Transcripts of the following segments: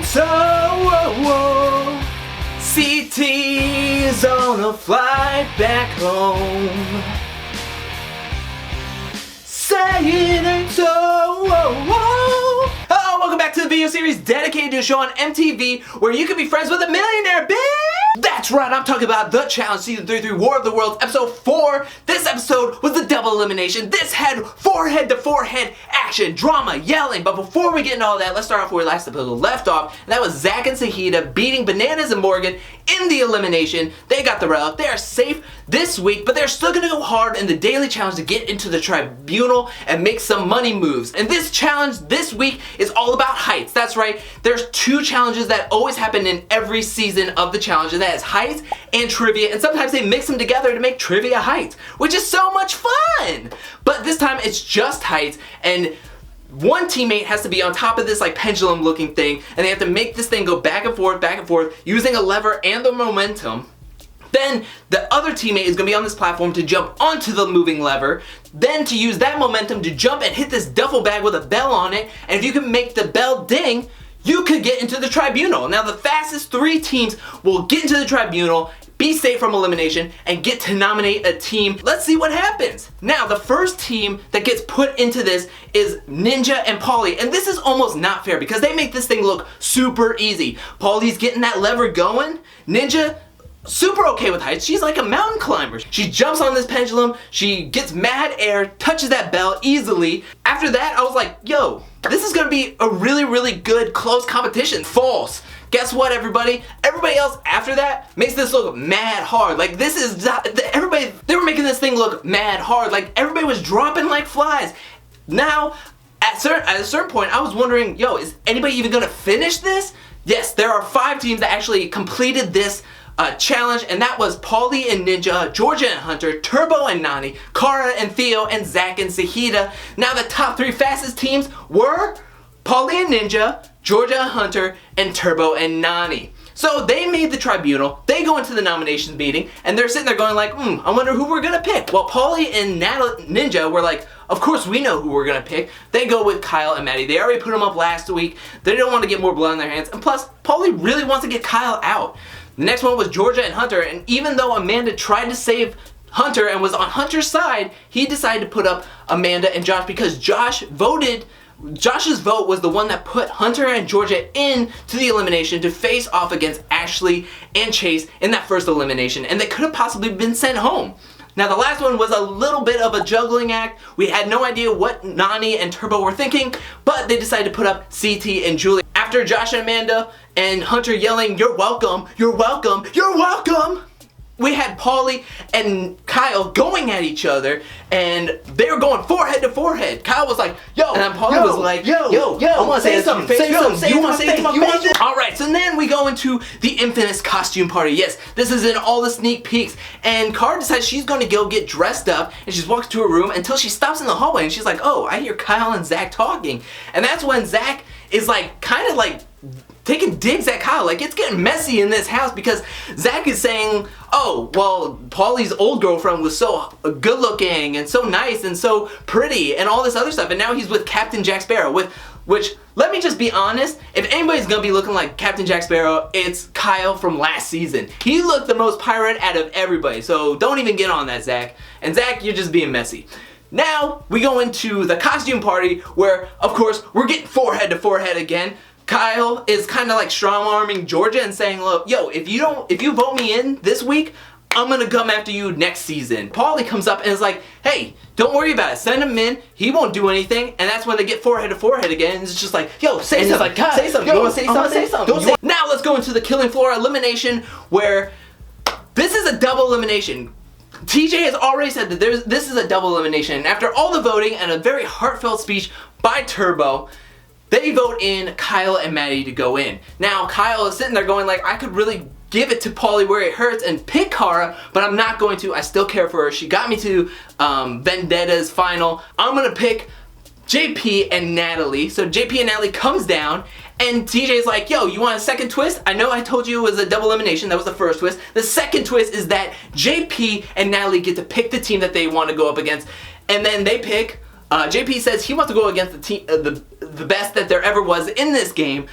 So, CT's on a flight back home. Say it ain't so. Oh, welcome back to the video series dedicated to a show on MTV where you can be friends with a millionaire, bitch! That's right, I'm talking about The Challenge Season 3 War of the Worlds, Episode 4. This episode was the double elimination. This had forehead-to-forehead action, drama, yelling. But before we get into all that, let's start off where last episode left off. And that was Zach and Sahida beating Bananas and Morgan in the elimination. They got the relic. They are safe this week, but they're still gonna go hard in the daily challenge to get into the Tribunal and make some money moves. And this challenge this week is all about heights. That's right, there's two challenges that always happen in every season of the challenge, and that is heights and trivia, and sometimes they mix them together to make trivia heights, which is so much fun! But this time it's just heights, and one teammate has to be on top of this like pendulum looking thing, and they have to make this thing go back and forth using a lever and the momentum. Then the other teammate is going to be on this platform to jump onto the moving lever, then to use that momentum to jump and hit this duffel bag with a bell on it, and if you can make the bell ding, you could get into the Tribunal. Now the fastest 3 teams will get into the Tribunal, be safe from elimination, and get to nominate a team. Let's see what happens. Now, the first team that gets put into this is Ninja and Pauly, and this is almost not fair because they make this thing look super easy. Pauly's getting that lever going. Ninja, super okay with heights. She's like a mountain climber. She jumps on this pendulum, she gets mad air, touches that bell easily. After that, I was like, yo, this is gonna be a really good close competition. False. Guess what, everybody? Everybody else after that makes this look mad hard. Like, this is, everybody, they were making this thing look mad hard. Like, everybody was dropping like flies. Now, at a certain point, I was wondering, yo, is anybody even gonna finish this? Yes, there are 5 teams that actually completed this challenge, and that was Pauly and Ninja, Georgia and Hunter, Turbo and Nani, Cara and Theo, and Zach and Sahida. Now the top 3 fastest teams were Pauly and Ninja, Georgia and Hunter, and Turbo and Nani. So they made the Tribunal, they go into the nominations meeting, and they're sitting there going like, I wonder who we're gonna pick. Well, Pauly and Ninja were like, of course we know who we're gonna pick. They go with Kyle and Maddie. They already put them up last week. They don't want to get more blood on their hands, and plus, Pauly really wants to get Kyle out. The next one was Georgia and Hunter, and even though Amanda tried to save Hunter and was on Hunter's side, he decided to put up Amanda and Josh because Josh's vote was the one that put Hunter and Georgia into the elimination to face off against Ashley and Chase in that first elimination, and they could have possibly been sent home. Now the last one was a little bit of a juggling act. We had no idea what Nani and Turbo were thinking, but they decided to put up CT and Julie. After Josh and Amanda and Hunter yelling, "You're welcome, you're welcome, you're welcome," we had Pauly and Kyle going at each other, and they were going forehead to forehead. Kyle was like, yo, and then Pauly was like, yo, I want to say something, say something, you want to say it to my face? Alright, so then we go into the infamous costume party. Yes, this is in all the sneak peeks, and Cara decides she's going to go get dressed up, and she walks to her room until she stops in the hallway, and she's like, oh, I hear Kyle and Zach talking, and that's when Zach is like, kind of like, taking digs at Kyle. Like, it's getting messy in this house because Zach is saying, oh, well, Pauly's old girlfriend was so good looking and so nice and so pretty and all this other stuff, and now he's with Captain Jack Sparrow, which, let me just be honest, if anybody's gonna be looking like Captain Jack Sparrow, it's Kyle from last season. He looked the most pirate out of everybody, so don't even get on that, Zach. And Zach, you're just being messy. Now, we go into the costume party where, of course, we're getting forehead to forehead again. Kyle is kind of like strong-arming Georgia and saying, look, yo, if you vote me in this week, I'm gonna come after you next season. Pauly comes up and is like, hey, don't worry about it, send him in, he won't do anything, and that's when they get forehead to forehead again, and it's just like, yo, say something, like, say something, you wanna say something? Say something. Now let's go into the killing floor elimination, where this is a double elimination. TJ has already said that this is a double elimination, and after all the voting and a very heartfelt speech by Turbo, they vote in Kyle and Maddie to go in. Now, Kyle is sitting there going like, I could really give it to Pauly where it hurts and pick Cara, but I'm not going to. I still care for her. She got me to Vendetta's final. I'm gonna pick JP and Natalie. So JP and Natalie comes down, and TJ's like, yo, you want a second twist? I know I told you it was a double elimination. That was the first twist. The second twist is that JP and Natalie get to pick the team that they want to go up against, and then they pick JP says he wants to go against the team, the best that there ever was in this game.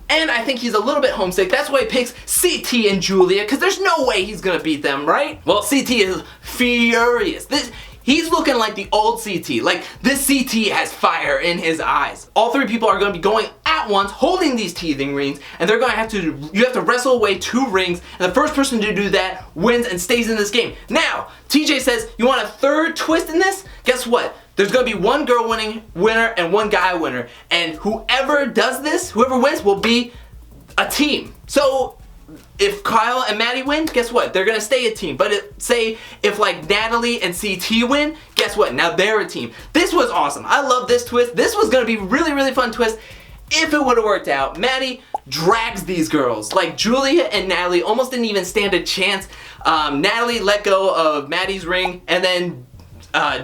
And I think he's a little bit homesick. That's why he picks CT and Julia, because there's no way he's gonna beat them, right? Well, CT is furious. He's looking like the old CT. Like, this CT has fire in his eyes. All three people are going to be going at once, holding these teething rings, and they're going to you have to wrestle away 2 rings, and the first person to do that wins and stays in this game. Now, TJ says, you want a third twist in this? Guess what? There's going to be 1 girl winner and 1 guy winner, and whoever does this, whoever wins, will be a team. So, if Kyle and Maddie win, guess what? They're gonna stay a team. But say if like Natalie and CT win, guess what? Now they're a team. This was awesome. I love this twist. This was gonna be really, really fun twist if it would have worked out. Maddie drags these girls. Like Julia and Natalie almost didn't even stand a chance. Natalie let go of Maddie's ring, and then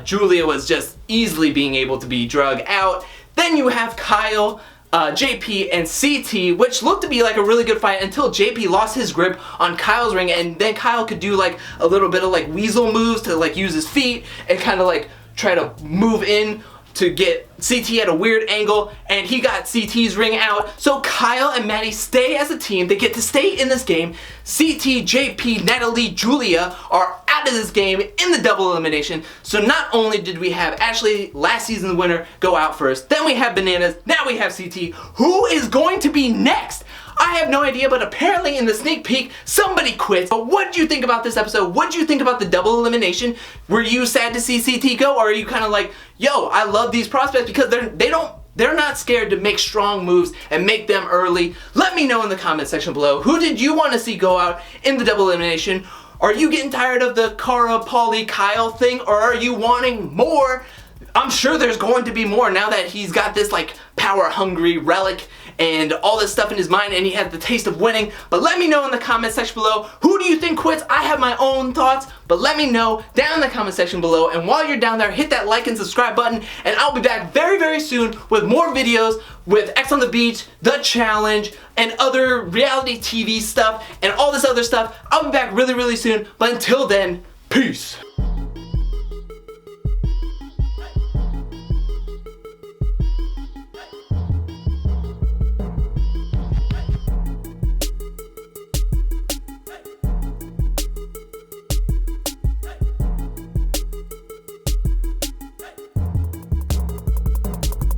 Julia was just easily being able to be drug out. Then you have Kyle, JP, and CT, which looked to be like a really good fight until JP lost his grip on Kyle's ring, and then Kyle could do like a little bit of like weasel moves to like use his feet and kind of like try to move in to get CT at a weird angle, and he got CT's ring out. So Kyle and Maddie stay as a team. They get to stay in this game. CT, JP, Natalie, Julia are out of this game in the double elimination. So not only did we have Ashley, last season's winner, go out first, then we have Bananas, now we have CT. Who is going to be next? I have no idea, but apparently in the sneak peek, somebody quit. But what do you think about this episode? What do you think about the double elimination? Were you sad to see CT go, or are you kind of like, yo, I love these prospects because they're not scared to make strong moves and make them early? Let me know in the comment section below. Who did you want to see go out in the double elimination? Are you getting tired of the Cara, Pauly, Kyle thing, or are you wanting more? I'm sure there's going to be more now that he's got this like power-hungry relic and all this stuff in his mind, and he had the taste of winning. But let me know in the comment section below, who do you think quits? I have my own thoughts, but let me know down in the comment section below. And while you're down there, hit that like and subscribe button, and I'll be back very, very soon with more videos with X on the Beach, The Challenge, and other reality TV stuff, and all this other stuff. I'll be back really, really soon, but until then, peace.